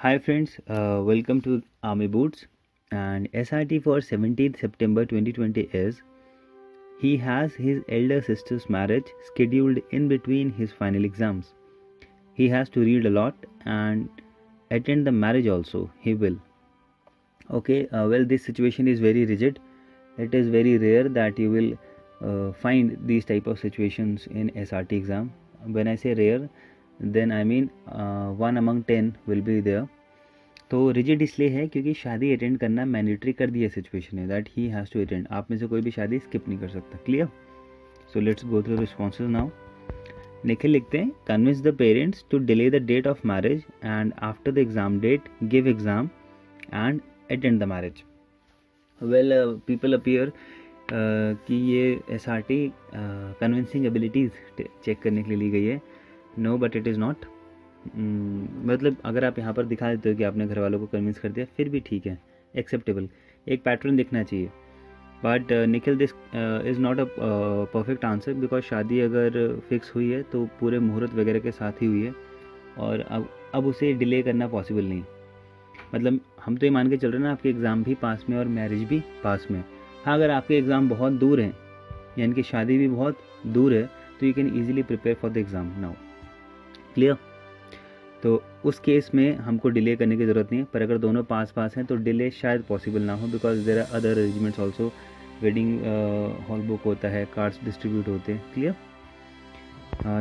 Hi friends, welcome to Army Boots, and SRT for 17th September 2020 is he has his elder sister's marriage scheduled in between his final exams. He has to read a lot and attend the marriage also. He will. Okay, well, this situation is very rigid. It is very rare that you will find these type of situations in SRT exam. When I say rare, then I mean 1 among 10 will be there. तो rigid इसलिए है क्योंकि शादी attend करना mandatory कर दिया situation है that he has to attend. आप में से कोई भी शादी स्किप नहीं कर सकता. Clear? So let's go through responses now. Nikhil लिखते हैं convince the parents to delay the date of marriage and after the exam date give exam and attend the marriage. Well people appear कि ये SRT convincing abilities check करने के लिए ली गई है. No, but it is not. मतलब अगर आप यहाँ पर दिखा देते हो कि आपने घर वालों को कन्विंस कर दिया, फिर भी ठीक है, एक्सेप्टेबल. एक पैटर्न दिखना चाहिए. But Nikhil, this is not a perfect answer because शादी अगर फिक्स हुई है तो पूरे मुहूर्त वगैरह के साथ ही हुई है और अब उसे डिले करना पॉसिबल नहीं. मतलब हम तो ये मान के चल रहे हैं ना, आपके एग्ज़ाम भी पास में और मैरिज भी पास में. हाँ, अगर आपके एग्ज़ाम बहुत दूर हैं यानी कि शादी भी बहुत दूर है तो you can easily prepare for the exam now. Clear? तो उस केस में हमको डिले करने की ज़रूरत नहीं है. पर अगर दोनों पास हैं तो डिले शायद पॉसिबल ना हो because there are other arrangements also. Wedding hall book होता है, कार्ड्स डिस्ट्रीब्यूट होते हैं. क्लियर?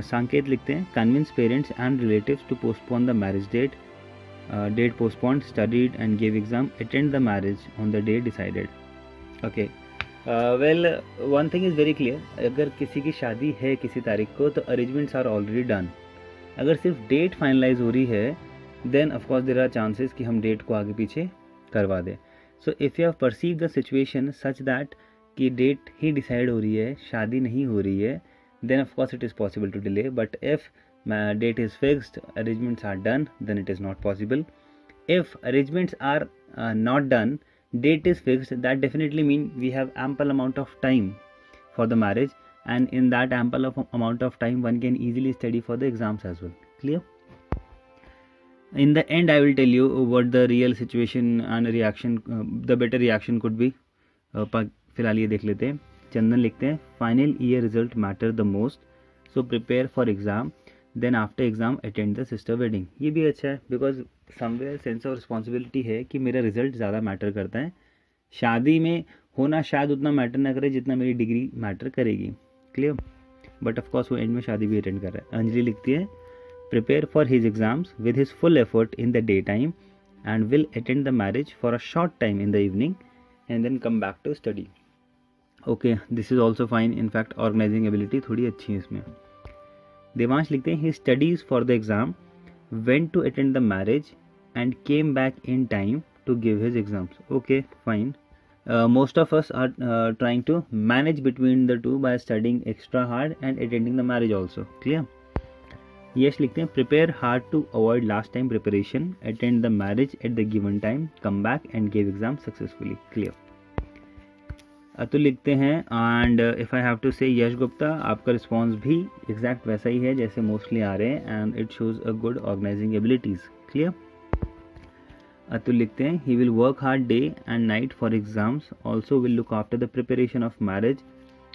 संकेत लिखते हैं convince parents and relatives to postpone the marriage date. Date postpone, studied and give exam, attend the marriage on the day decided. Okay, well one thing is very clear. अगर किसी की शादी है किसी तारीख को तो अरेंजमेंट्स आर ऑलरेडी डन. अगर सिर्फ डेट फाइनलाइज हो रही है then of course there are chances कि हम डेट को आगे पीछे करवा दें. So if you have perceive the situation such that कि डेट ही डिसाइड हो रही है, शादी नहीं हो रही है, then of course it is possible to delay. But if date is fixed, arrangements are done, then it is not possible. If arrangements are not done, date is fixed, that definitely mean we have ample amount of time for the marriage, and in that ample of amount of time one can easily study for the exams as well. Clear? In the end I will tell you what the real situation and reaction, the better reaction could be. फिलहाल ये देख लेते हैं. चंदन लिखते हैं final year result matter the most, so prepare for exam, then after exam attend the sister wedding. ये भी अच्छा है because somewhere sense of responsibility है कि मेरा रिजल्ट ज़्यादा मैटर करता है. शादी में होना शायद उतना मैटर ना करे जितना मेरी डिग्री मैटर करेगी. क्लियर? बट ऑफकोर्स वो एंड में शादी भी अटेंड कर रहा है. अंजलि लिखती है prepare for his exams with his full effort in the day time and will attend the marriage for a short time in the evening and then come back to study. Okay, this is also fine. In fact organising ability थोड़ी अच्छी है इसमें. देवांश लिखते हैं he studies for the exam, went to attend the marriage and came back in time to give his exams. Okay, fine. Most of us are trying to manage between the two by studying extra hard and attending the marriage also. Clear? Yes लिखते हैं prepare hard to avoid last time preparation, attend the marriage at the given time, come back and give exam successfully. Clear? Atul लिखते हैं and if I have to say Yash Gupta, आपका response भी exact वैसा ही है जैसे mostly आ रहे हैं and it shows a good organising abilities. Clear? Atul लिखते हैं he will work hard day and night for exams, also will look after the preparation of marriage,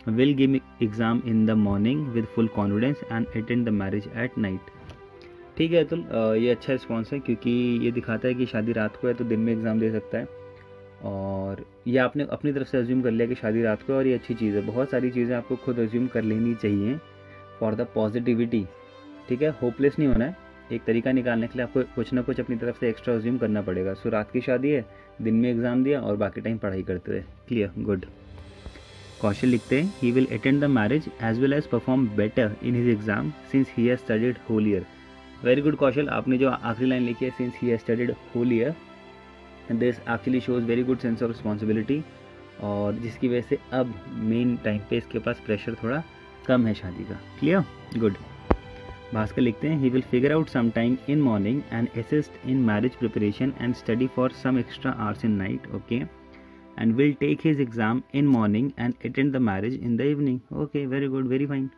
will give exam in the morning with full confidence and attend the marriage at night. ठीक है अतुल, ये अच्छा response है क्योंकि ये दिखाता है कि शादी रात को है तो दिन में एग्ज़ाम दे सकता है. और ये आपने अपनी तरफ से अज्यूम कर लिया कि शादी रात को, और ये अच्छी चीज़ है. बहुत सारी चीज़ें आपको खुद अज्यूम कर लेनी चाहिए फॉर द पॉजिटिविटी. ठीक है, होपलेस नहीं होना है. एक तरीका निकालने के लिए आपको कुछ ना कुछ अपनी तरफ से एक्स्ट्रा अज्यूम करना पड़ेगा. सो रात की शादी है, दिन में एग्ज़ाम दिया और बाकी टाइम पढ़ाई करते हुए. क्लियर? गुड. कौशल लिखते हैं he will attend the marriage as well as perform better in his exam since he has studied whole year. Very good Kaushal, आपने जो आखिरी लाइन लिखी है since he has studied whole year, this actually shows very good sense of responsibility, और जिसकी वजह से अब मेन टाइम पे इसके पास प्रेशर थोड़ा कम है शादी का. क्लियर? गुड. भास्कर लिखते हैं he will figure out some time in morning and assist in marriage preparation and study for some extra hours in night. Okay, and will take his exam in morning and attend the marriage in the evening. Okay, very good, very fine.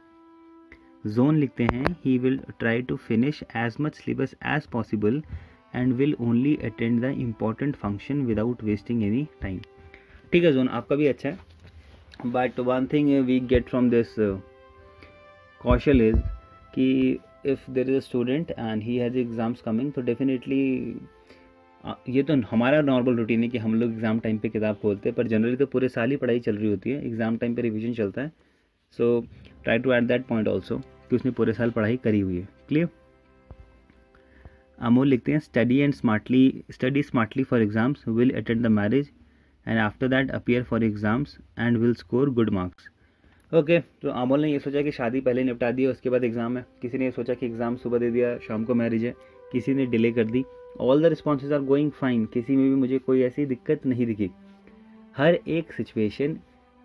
John लिखते हैं he will try to finish as much syllabus as possible and will only attend the important function without wasting any time. ठीक है zone, आपका भी अच्छा है. But one thing we get from this caution is कि if there is a student and he has exams coming, तो definitely ये तो हमारा नॉर्मल रूटीन है कि हम लोग एग्ज़ाम टाइम पे किताब खोलते हैं, पर जनरली तो पूरे साल ही पढ़ाई चल रही होती है, एग्ज़ाम टाइम पे रिवीजन चलता है. So try to add that point also कि उसने पूरे साल पढ़ाई करी हुई है. क्लियर. अमोल लिखते हैं study smartly for exams, will attend the marriage and after that appear for exams and will score good marks. Okay, तो अमोल ने ये सोचा कि शादी पहले निपटा दी, उसके बाद एग्ज़ाम है. किसी ने ये सोचा कि एग्ज़ाम सुबह दे दिया, शाम को मैरिज है. किसी ने डिले कर दी. All the responses are going fine, किसी में भी मुझे कोई ऐसी दिक्कत नहीं दिखी. हर एक सिचुएशन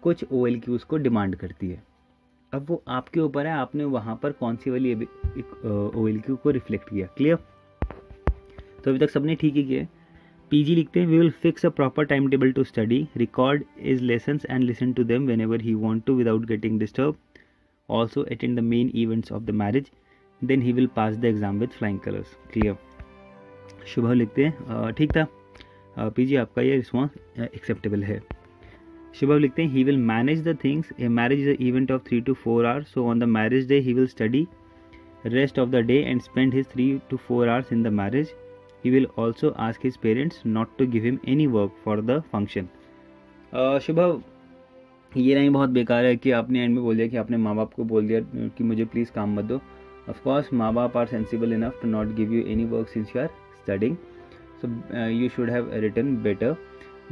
कुछ OLQs को डिमांड करती है. अब वो आपके ऊपर है, आपने वहाँ पर कौन सी वाली OLQ को रिफ्लेक्ट किया. क्लियर. तो अभी तक सबने ठीक ही किया. PG लिखते हैं we will fix a proper time table to study, record is lessons and listen to them whenever he want to without getting disturb, also attend the main events of the marriage, then he will pass the exam with flying colours. Clear. Shubh लिखते हैं ठीक था. PG आपका ये response acceptable है. शुभ लिखते हैं he will manage the things, a marriage is a event of 3 to 4 hours, so on the marriage day he will study rest of the day and spend his 3 to 4 hours in the marriage. He will also ask his parents not to give him any work for the function. Shubham, ये नहीं बहुत बेकार है कि आपने and में बोल दिया कि आपने माँ बाप को बोल दिया कि मुझे प्लीज़ काम मत दो. ऑफ कोर्स माँ बाप are sensible enough to not give you any work since you are studying, so you should have written better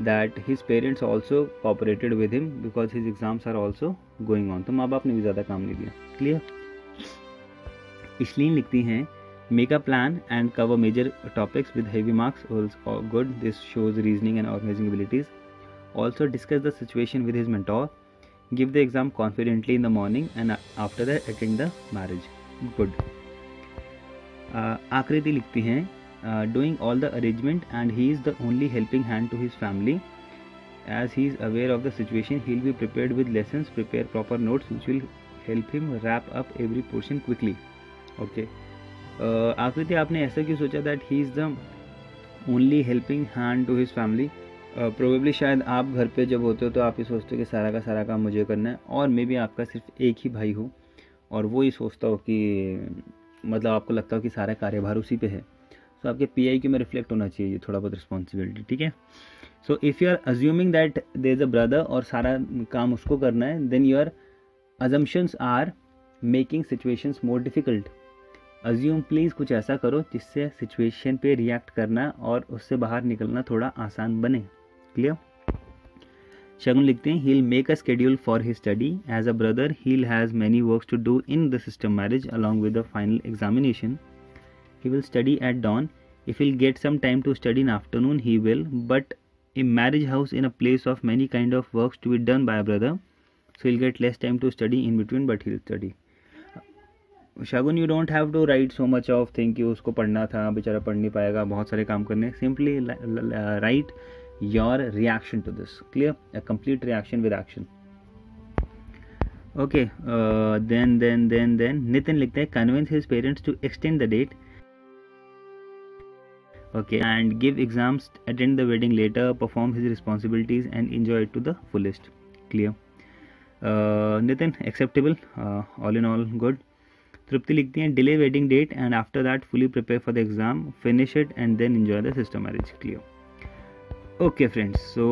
that his parents also cooperated with him because his exams are also going on. तो माँ बाप ने भी ज़्यादा काम नहीं दिया. Clear. इसलिए लिखती हैं make a plan and cover major topics with heavy marks. Good, this shows reasoning and organising abilities. Also discuss the situation with his mentor, give the exam confidently in the morning and after that attend the marriage. Good. Akriti लिखती हैं doing all the arrangement and he is the only helping hand to his family. As he is aware of the situation, he will be prepared with lessons, prepare proper notes which will help him wrap up every portion quickly. Okay. आकृति, आपने ऐसा क्यों सोचा that he is the only helping hand to his family? Probably शायद आप घर पे जब होते हो तो आप ये सोचते हो कि सारा का सारा काम मुझे करना है, और मे बी आपका सिर्फ एक ही भाई हो और वो ही सोचता हो कि मतलब आपको लगता हो कि सारा कार्यभार उसी पे है. तो आपके PIQ में रिफ्लेक्ट होना चाहिए थोड़ा बहुत रिस्पॉन्सिबिलिटी. ठीक है. So if you are assuming that there is a brother और सारा काम उसको करना है, then your assumptions are making situations more difficult. Assume please कुछ ऐसा करो जिससे सिचुएशन पे रिएक्ट करना और उससे बाहर निकलना थोड़ा आसान बने. क्लियर. शगुन लिखते हैं he will make a schedule for his study. As a brother he has many works to do in the system marriage along with the final examination. He will study at dawn. If he'll get some time to study in afternoon, he will. But a marriage house in a place of many kind of works to be done by a brother, so he'll get less time to study in between, but he'll study. Shagun, you don't have to write so much of thing कि उसको पढ़ना था, बेचारा पढ़ नहीं पाएगा, बहुत सारे काम करने. Simply write your reaction to this. Clear? A complete reaction with action. Okay. Then Nitin लिखते हैं convince his parents to extend the date. Okay, and give exams, attend the wedding later, perform his responsibilities and enjoy it to the fullest. Clear. Nitin, acceptable. All in all good. Trupti लिखती हैं delay wedding date and after that fully prepare for the exam, finish it and then enjoy the sister marriage. Clear. Okay friends, so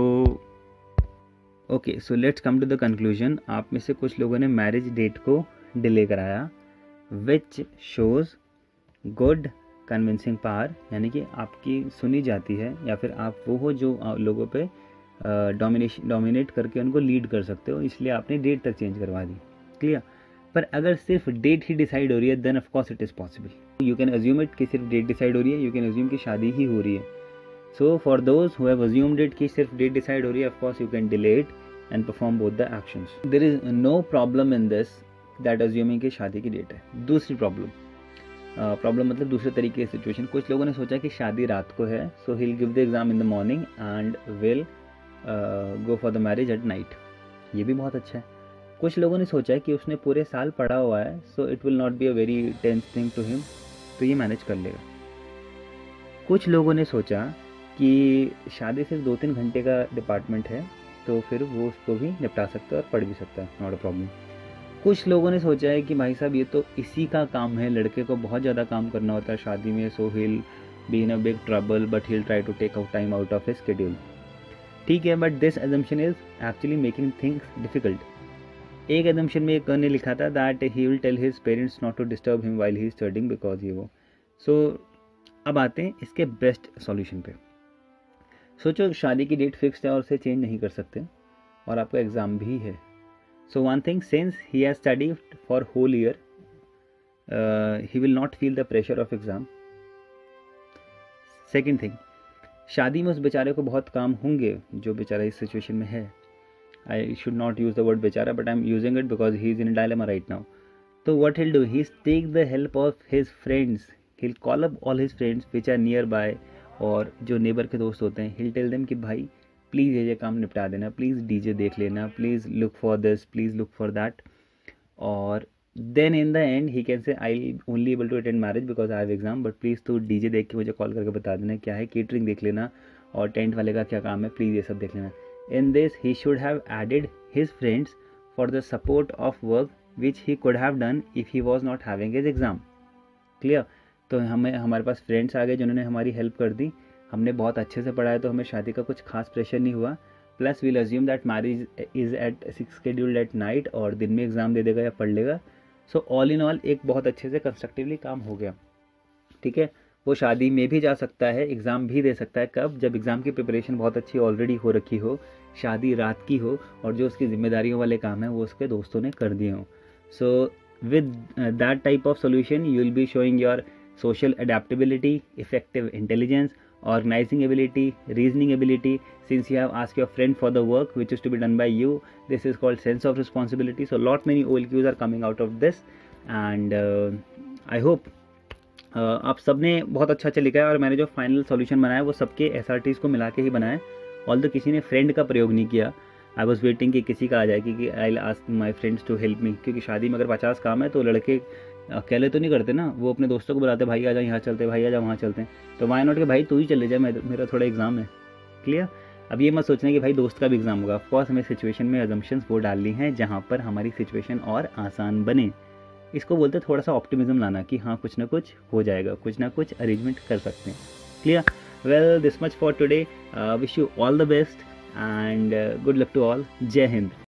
let's come to the conclusion. आप में से कुछ लोगों ने marriage date को delay कराया, which shows good convincing power, यानी कि आपकी सुनी जाती है, या फिर आप वो हो जो लोगों पे डोमिनेट करके उनको लीड कर सकते हो, इसलिए आपने डेट तक चेंज करवा दी. क्लियर. पर अगर सिर्फ डेट ही डिसाइड हो रही है, then of course it is possible. You can assume it कि सिर्फ डेट डिसाइड हो रही है, यू कैन अज्यूम कि शादी ही हो रही है. So for those who have assumed it कि सिर्फ डेट डिसाइड हो रही है, of course you can delay it and perform both the actions. There is no problem in this that assuming कि शादी की डेट है. दूसरी प्रॉब्लम मतलब दूसरे तरीके की सिचुएशन. कुछ लोगों ने सोचा कि शादी रात को है, so he will give the exam in the morning and will go for the marriage at night. ये भी बहुत अच्छा है. कुछ लोगों ने सोचा है कि उसने पूरे साल पढ़ा हुआ है, so it will not be a very tense thing to him, तो ये मैनेज कर लेगा. कुछ लोगों ने सोचा कि शादी सिर्फ 2-3 घंटे का डिपार्टमेंट है, तो फिर वो उसको भी निपटा सकता है और पढ़ भी सकता है, नॉट अ प्रॉब्लम। कुछ लोगों ने सोचा है कि भाई साहब ये तो इसी का काम है, लड़के को बहुत ज़्यादा काम करना होता है शादी में, so he'll be in a big trouble but he'll try to take out time out of his schedule. ठीक है, but this assumption is actually making things difficult. एक एजम्पशन में एक ने लिखा था that he will tell his parents not to disturb him while he is studying because ये वो। सो अब आते हैं इसके बेस्ट सॉल्यूशन पे। सोचो शादी की डेट फिक्स्ड है और उसे चेंज नहीं कर सकते, और आपका एग्ज़ाम भी है। So one thing, since he has studied for whole year, he will not feel the pressure of exam. Second thing, शादी में उस बेचारे को बहुत काम होंगे जो बेचारा इस सिचुएशन में है। I should not use the word बेचारा, but I am using it because he is in dilemma right now. तो what he'll do, he's take the help of his friends, he'll call up all his friends which are nearby, और जो neighbour के दोस्त होते हैं, he'll tell them कि भाई please ये काम निपटा देना, प्लीज़ डीजे देख लेना, please look for this, please look for that. और then in the end he can say I only able to attend marriage because I have exam, but please तू डीजे देख के मुझे कॉल करके बता देना क्या है, केटरिंग देख लेना, और टेंट वाले का क्या काम है, प्लीज़ ये सब देख लेना। In this he should have added his friends for the support of work which he could have done if he was not having his exam. Clear? तो हमारे पास फ्रेंड्स आ गए जिन्होंने हमारी हेल्प कर दी, हमने बहुत अच्छे से पढ़ा है, तो हमें शादी का कुछ खास प्रेशर नहीं हुआ। Plus we'll assume that marriage is at scheduled at night, और दिन में एग्ज़ाम दे देगा या पढ़ लेगा। सो ऑल इन ऑल एक बहुत अच्छे से कंस्ट्रक्टिवली काम हो गया। ठीक है, वो शादी में भी जा सकता है, एग्ज़ाम भी दे सकता है। कब? जब एग्ज़ाम की प्रिपरेशन बहुत अच्छी ऑलरेडी हो रखी हो, शादी रात की हो, और जो उसकी जिम्मेदारियों वाले काम है वो उसके दोस्तों ने कर दिए हों। सो with that type of solution you will be showing your social adaptability, effective intelligence, organizing ability, reasoning ability. Since you have asked your friend for the work which is to be done by you, this is called sense of responsibility. So lot many OLQs are coming out of this, and I hope आप सबने बहुत अच्छा अच्छा लिखा है, और मैंने जो फाइनल सॉल्यूशन बनाया वो सबके SRTs को मिला के ही बनाया, ऑल्दो किसी ने फ्रेंड का प्रयोग नहीं किया। आई वॉज वेटिंग कि किसी का आ जाए कि I ask my friends to help me, क्योंकि शादी में अगर 50 काम है तो लड़के अकेले तो नहीं करते ना, वो अपने दोस्तों को बुलाते, भाई आ जाओ यहाँ चलते, भाई आ जाओ वहाँ चलते हैं। तो वाई नॉट कि भाई तू ही चले जाए, मेरा थोड़ा एग्जाम है। क्लियर? अब ये मत सोचना कि भाई दोस्त का भी एग्जाम होगा। ऑफकोर्स हमें सिचुएशन में अजम्पशंस वो डालनी है जहाँ पर हमारी सिचुएशन और आसान बने। इसको बोलते थोड़ा सा ऑप्टिमिज्म लाना कि हाँ कुछ ना कुछ हो जाएगा, कुछ ना कुछ अरेंजमेंट कर सकते हैं। Clear? Well, this much for today. Wish you all the best and good luck to all. Jai Hind.